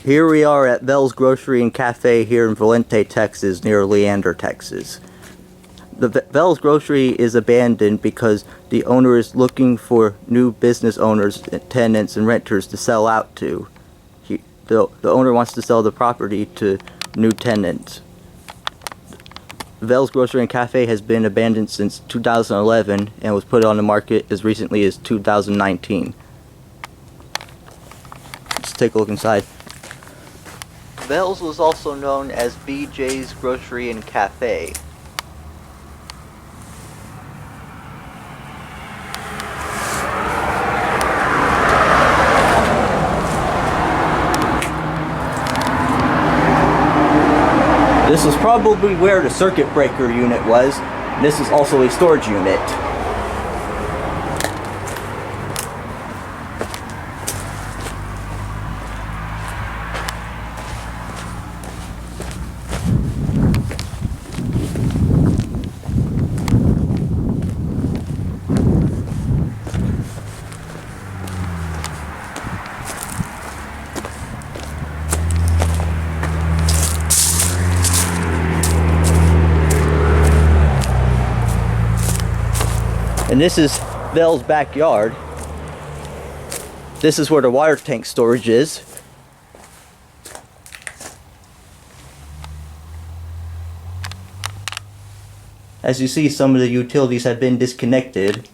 Here we are at Bell's Grocery and Cafe here in Valente, Texas, near Leander, Texas. The Bell's Grocery is abandoned because the owner is looking for new business owners, tenants, and renters to sell out to. The owner wants to sell the property to new tenants. Bell's Grocery and Cafe has been abandoned since 2011 and was put on the market as recently as 2019. Let's take a look inside. Bell's was also known as BJ's Grocery and Cafe. This is probably where the circuit breaker unit was. This is also a storage unit. And this is Bell's backyard. This is where the water tank storage is. As you see, some of the utilities have been disconnected.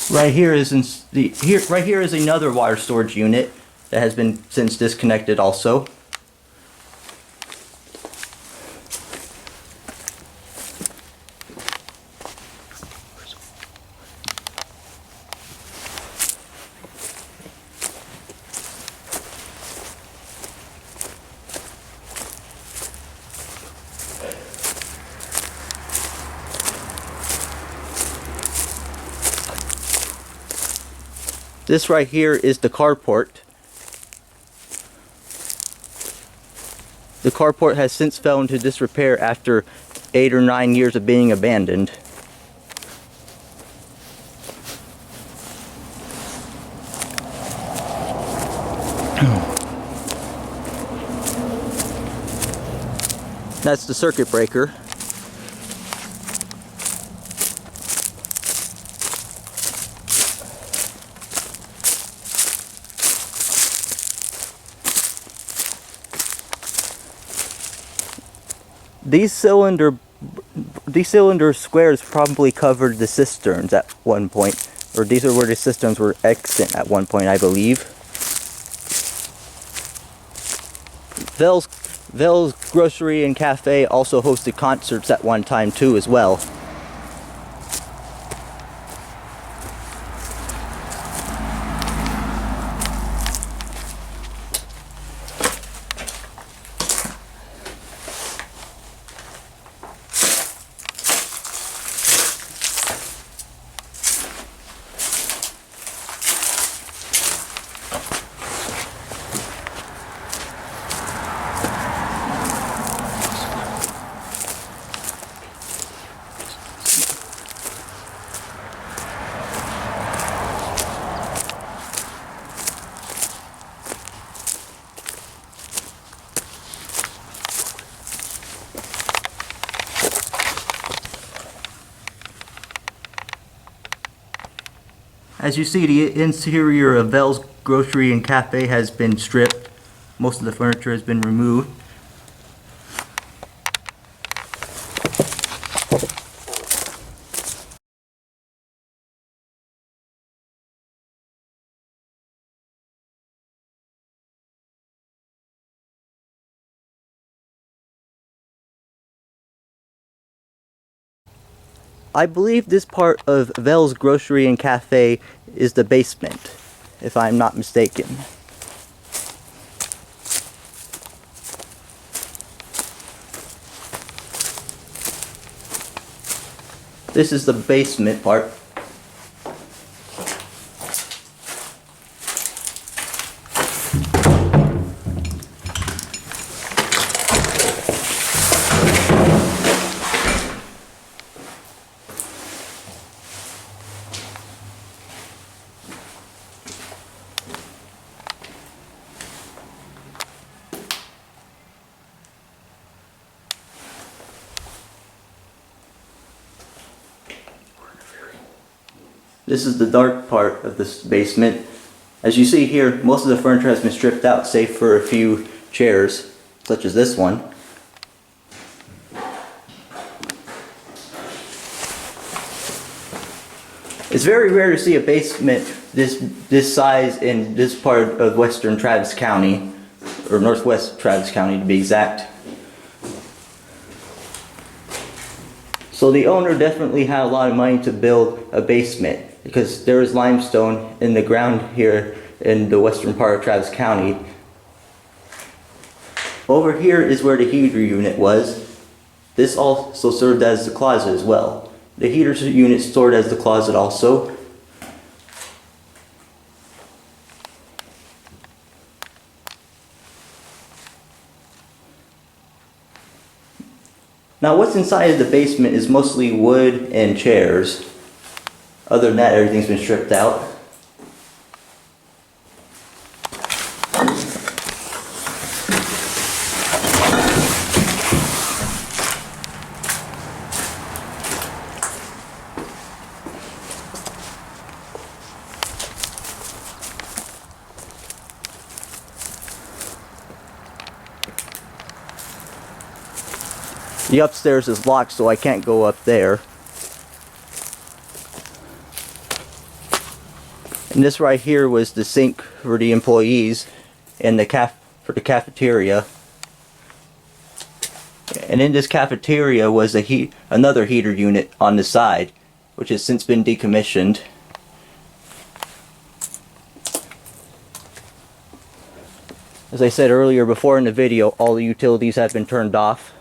Right here is another water storage unit that has been since disconnected also. This right here is the carport. The carport has since fell into disrepair after 8 or 9 years of being abandoned. That's the circuit breaker. These cylinder squares probably covered the cisterns at one point, or these are where the cisterns were extant at one point, I believe. Bell's Grocery and Cafe also hosted concerts at one time too as well. As you see, the interior of Bell's Grocery and Cafe has been stripped. Most of the furniture has been removed. I believe this part of Bell's Grocery and Cafe is the basement, if I'm not mistaken. This is the basement part. This is the dark part of this basement. As you see here, most of the furniture has been stripped out save for a few chairs, such as this one. It's very rare to see a basement this size in this part of western Travis County, or northwest Travis County to be exact. So the owner definitely had a lot of money to build a basement, because there is limestone in the ground here in the western part of Travis County. Over here is where the heater unit was. This also served as the closet as well. The heater unit stored as the closet also. Now what's inside of the basement is mostly wood and chairs. Other than that, everything's been stripped out. The upstairs is locked, so I can't go up there. And this right here was the sink for the employees and for the cafeteria. And in this cafeteria was another heater unit on the side, which has since been decommissioned. As I said earlier before in the video, all the utilities have been turned off.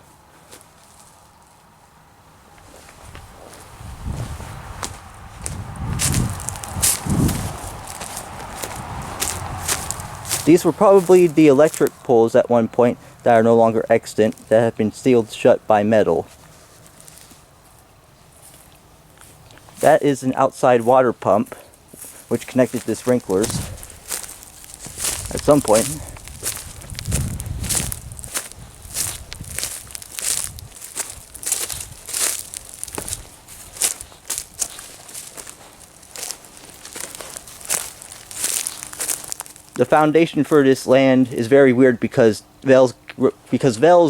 These were probably the electric poles at one point that are no longer extant, that have been sealed shut by metal. That is an outside water pump, which connected to sprinklers at some point. The foundation for this land is very weird because Vell's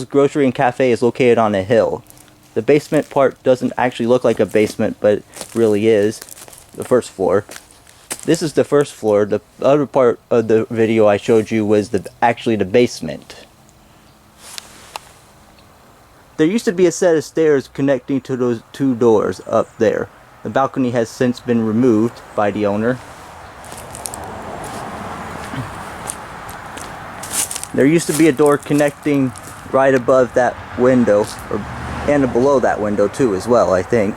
Grocery and Cafe is located on a hill. The basement part doesn't actually look like a basement, but it really is. The first floor. This is the first floor. The other part of the video I showed you was actually the basement. There used to be a set of stairs connecting to those two doors up there. The balcony has since been removed by the owner. There used to be a door connecting right above that window, and below that window too as well, I think.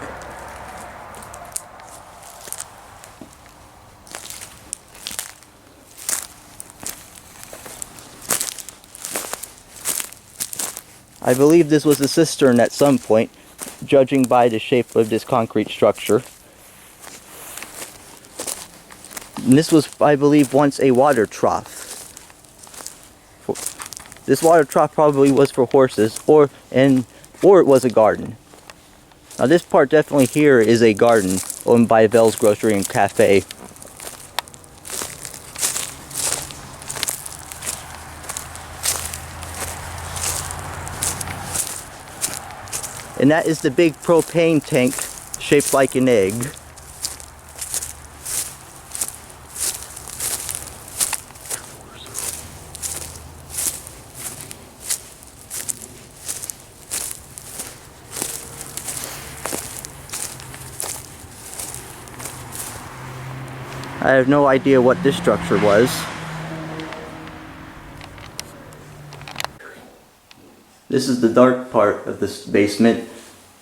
I believe this was a cistern at some point, judging by the shape of this concrete structure. And this was, I believe, once a water trough. This water trough probably was for horses, or it was a garden. Now this part definitely here is a garden owned by Vell's Grocery and Cafe. And that is the big propane tank shaped like an egg. I have no idea what this structure was. This is the dark part of this basement.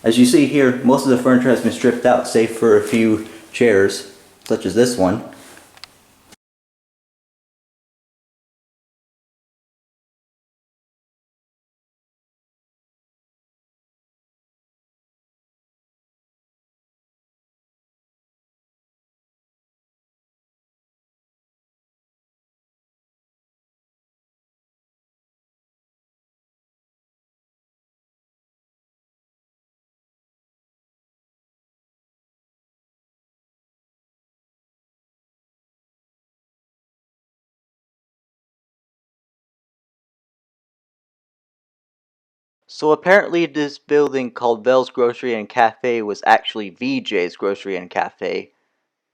As you see here, most of the furniture has been stripped out save for a few chairs, such as this one. So apparently this building called Bell's Grocery and Cafe was actually VJ's Grocery and Cafe.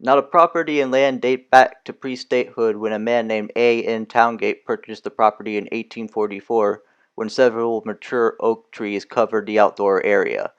Now the property and land date back to pre-statehood when a man named A. Toungate purchased the property in 1844 when several mature oak trees covered the outdoor area.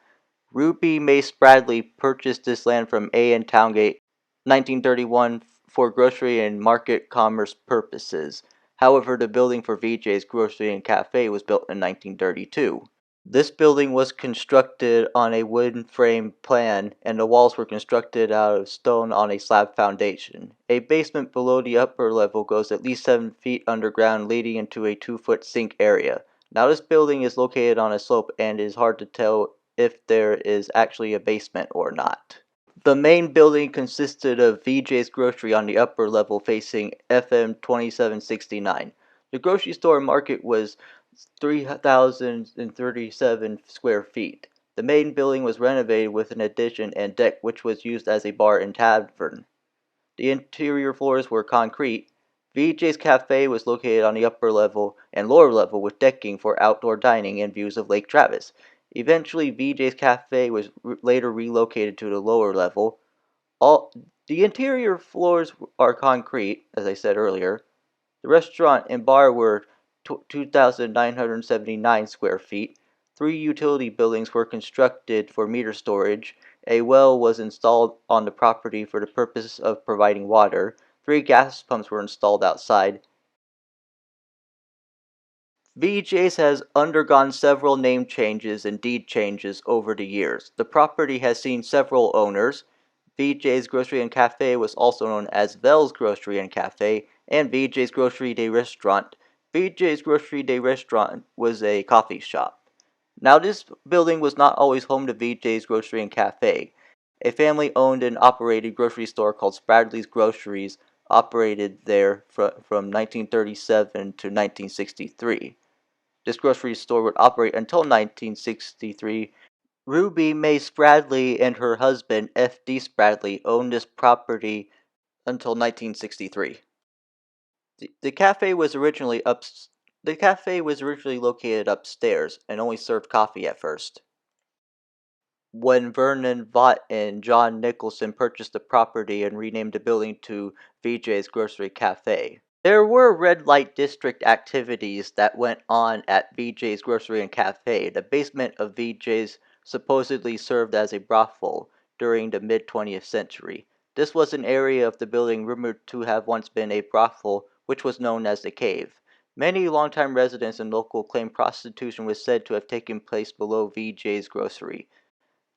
Ruby May Spradley purchased this land from A. Toungate 1931 for grocery and market commerce purposes. However, the building for VJ's Grocery and Cafe was built in 1932. This building was constructed on a wooden frame plan, and the walls were constructed out of stone on a slab foundation. A basement below the upper level goes at least 7 feet underground, leading into a 2-foot sink area. Now, this building is located on a slope, and it is hard to tell if there is actually a basement or not. The main building consisted of VJ's Grocery on the upper level facing FM 2769. The grocery store market was 3,037 square feet. The main building was renovated with an addition and deck which was used as a bar and tavern. The interior floors were concrete. VJ's Cafe was located on the upper level and lower level with decking for outdoor dining and views of Lake Travis. Eventually, VJ's Cafe was later relocated to the lower level. All the interior floors are concrete, as I said earlier. The restaurant and bar were 2,979 square feet. 3 utility buildings were constructed for meter storage. A well was installed on the property for the purpose of providing water. 3 gas pumps were installed outside. VJ's has undergone several name changes and deed changes over the years. The property has seen several owners. VJ's Grocery and Cafe was also known as Vell's Grocery and Cafe and VJ's Grocery Day Restaurant. VJ's Grocery Day Restaurant was a coffee shop. Now, this building was not always home to VJ's Grocery and Cafe. A family owned and operated grocery store called Spradley's Groceries operated there from 1937 to 1963. This grocery store would operate until 1963. Ruby May Spradley and her husband, F.D. Spradley, owned this property until 1963. The cafe was originally located upstairs and only served coffee at first. When Vernon, Voght, and John Nicholson purchased the property and renamed the building to VJ's Grocery Cafe. There were red light district activities that went on at VJ's Grocery and Cafe. The basement of VJ's supposedly served as a brothel during the mid-20th century. This was an area of the building rumored to have once been a brothel, which was known as the Cave. Many longtime residents and local claim prostitution was said to have taken place below VJ's Grocery.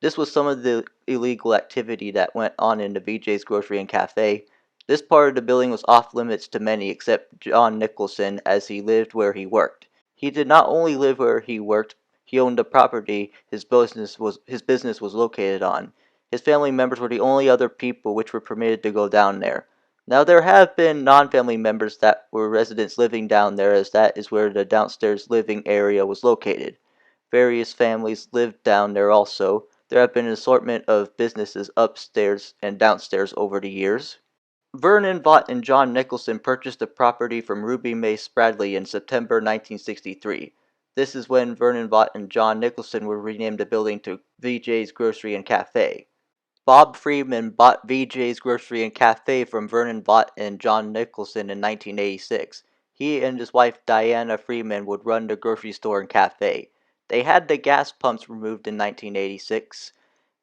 This was some of the illegal activity that went on in the VJ's Grocery and Cafe. This part of the building was off limits to many except John Nicholson, as he lived where he worked. He did not only live where he worked, he owned the property his business was located on. His family members were the only other people which were permitted to go down there. Now there have been non-family members that were residents living down there, as that is where the downstairs living area was located. Various families lived down there also. There have been an assortment of businesses upstairs and downstairs over the years. Vernon, Voght, and John Nicholson purchased the property from Ruby May Spradley in September 1963. This is when Vernon, Voght, and John Nicholson were renamed the building to VJ's Grocery and Cafe. Bob Freeman bought VJ's Grocery and Cafe from Vernon Voght and John Nicholson in 1986. He and his wife Diana Freeman would run the grocery store and cafe. They had the gas pumps removed in 1986.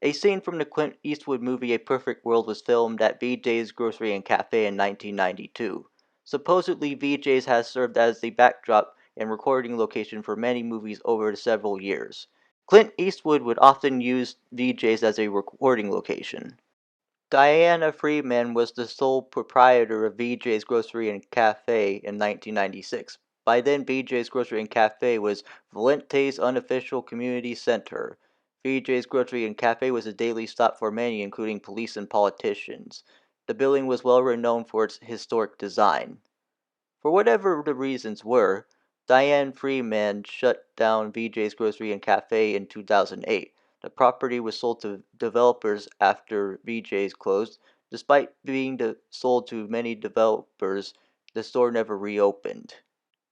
A scene from the Clint Eastwood movie A Perfect World was filmed at VJ's Grocery and Cafe in 1992. Supposedly, VJ's has served as the backdrop and recording location for many movies over several years. Clint Eastwood would often use VJ's as a recording location. Diana Freeman was the sole proprietor of VJ's Grocery and Cafe in 1996. By then, VJ's Grocery and Cafe was Valente's unofficial community center. VJ's Grocery and Cafe was a daily stop for many, including police and politicians. The building was well renowned for its historic design. For whatever the reasons were, Diane Freeman shut down VJ's Grocery and Cafe in 2008. The property was sold to developers after VJ's closed. Despite being sold to many developers, the store never reopened.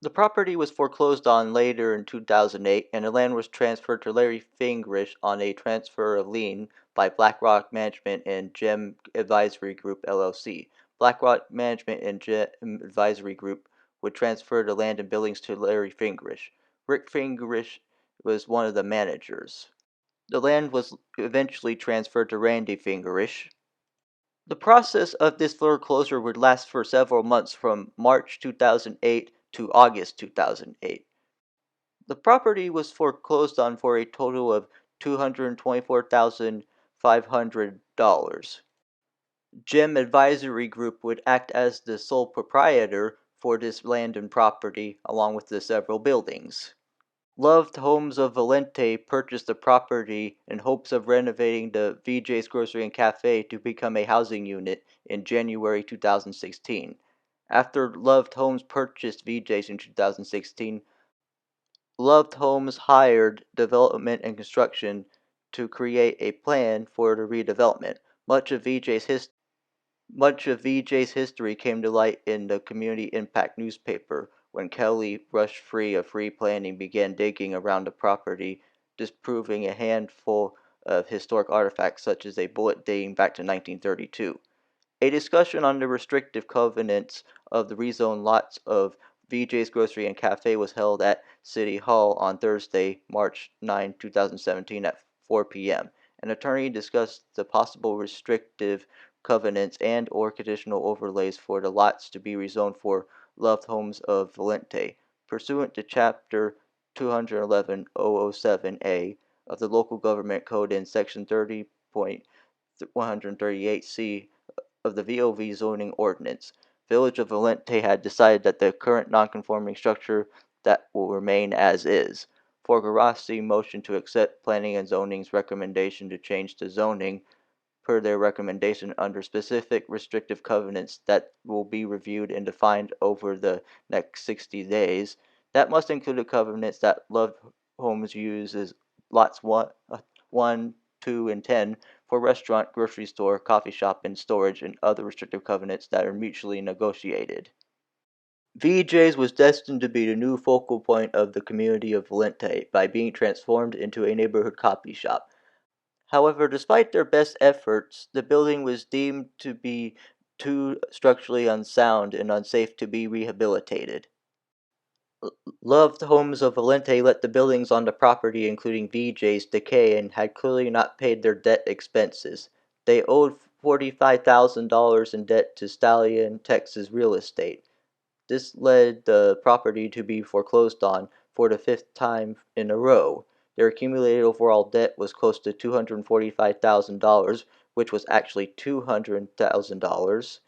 The property was foreclosed on later in 2008, and the land was transferred to Larry Fingrish on a transfer of lien by BlackRock Management and Gem Advisory Group LLC. BlackRock Management and Gem Advisory Group would transfer the land and buildings to Larry Fingrish. Rick Fingrish was one of the managers. The land was eventually transferred to Randy Fingrish. The process of this foreclosure would last for several months from March 2008 to August 2008. The property was foreclosed on for a total of $224,500. Gem Advisory Group would act as the sole proprietor for this land and property, along with the several buildings. Loved Homes of Valente purchased the property in hopes of renovating the VJ's Grocery and Cafe to become a housing unit in January 2016. After Loved Homes purchased VJ's in 2016, Loved Homes hired development and construction to create a plan for the redevelopment. Much of VJ's history came to light in the Community Impact newspaper when Kelly, Rush Free of Free Planning, began digging around the property, disproving a handful of historic artifacts such as a bullet dating back to 1932. A discussion on the restrictive covenants of the rezoned lots of VJ's Grocery and Cafe was held at City Hall on Thursday, March 9, 2017 at 4 p.m. An attorney discussed the possible restrictive covenants and or conditional overlays for the lots to be rezoned for Loved Homes of Valente, pursuant to Chapter 211.007A of the Local Government Code in Section 30.138C of the VOV zoning ordinance. Village of Valente had decided that the current nonconforming structure that will remain as is. Forgarasi motioned to accept Planning and Zoning's recommendation to change the zoning per their recommendation under specific restrictive covenants that will be reviewed and defined over the next 60 days. That must include the covenants that Loved Homes uses lots 1, 2, and 10 for restaurant, grocery store, coffee shop, and storage, and other restrictive covenants that are mutually negotiated. VJ's was destined to be the new focal point of the community of Valente by being transformed into a neighborhood coffee shop. However, despite their best efforts, the building was deemed to be too structurally unsound and unsafe to be rehabilitated. Loved Homes of Valente let the buildings on the property, including VJ's, decay and had clearly not paid their debt expenses. They owed $45,000 in debt to Stallion, Texas Real Estate. This led the property to be foreclosed on for the fifth time in a row. Their accumulated overall debt was close to $245,000, which was actually $200,000.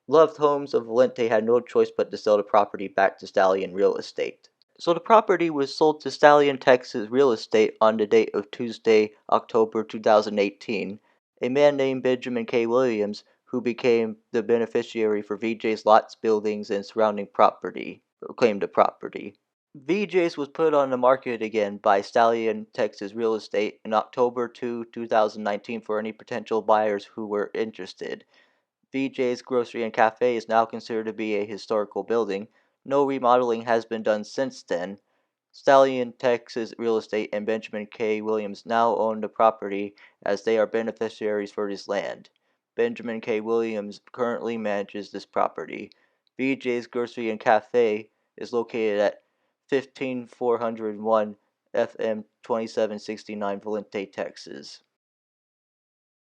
Loved Homes of Valente had no choice but to sell the property back to Stallion Real Estate. So the property was sold to Stallion Texas Real Estate on the date of Tuesday, October 2018. A man named Benjamin K. Williams, who became the beneficiary for VJ's lots, buildings, and surrounding property, claimed the property. VJ's was put on the market again by Stallion Texas Real Estate in October 2, 2019 for any potential buyers who were interested. VJ's Grocery and Cafe is now considered to be a historical building. No remodeling has been done since then. Stallion Texas Real Estate and Benjamin K. Williams now own the property as they are beneficiaries for this land. Benjamin K. Williams currently manages this property. VJ's Grocery and Cafe is located at 15401 FM 2769 Valente, Texas.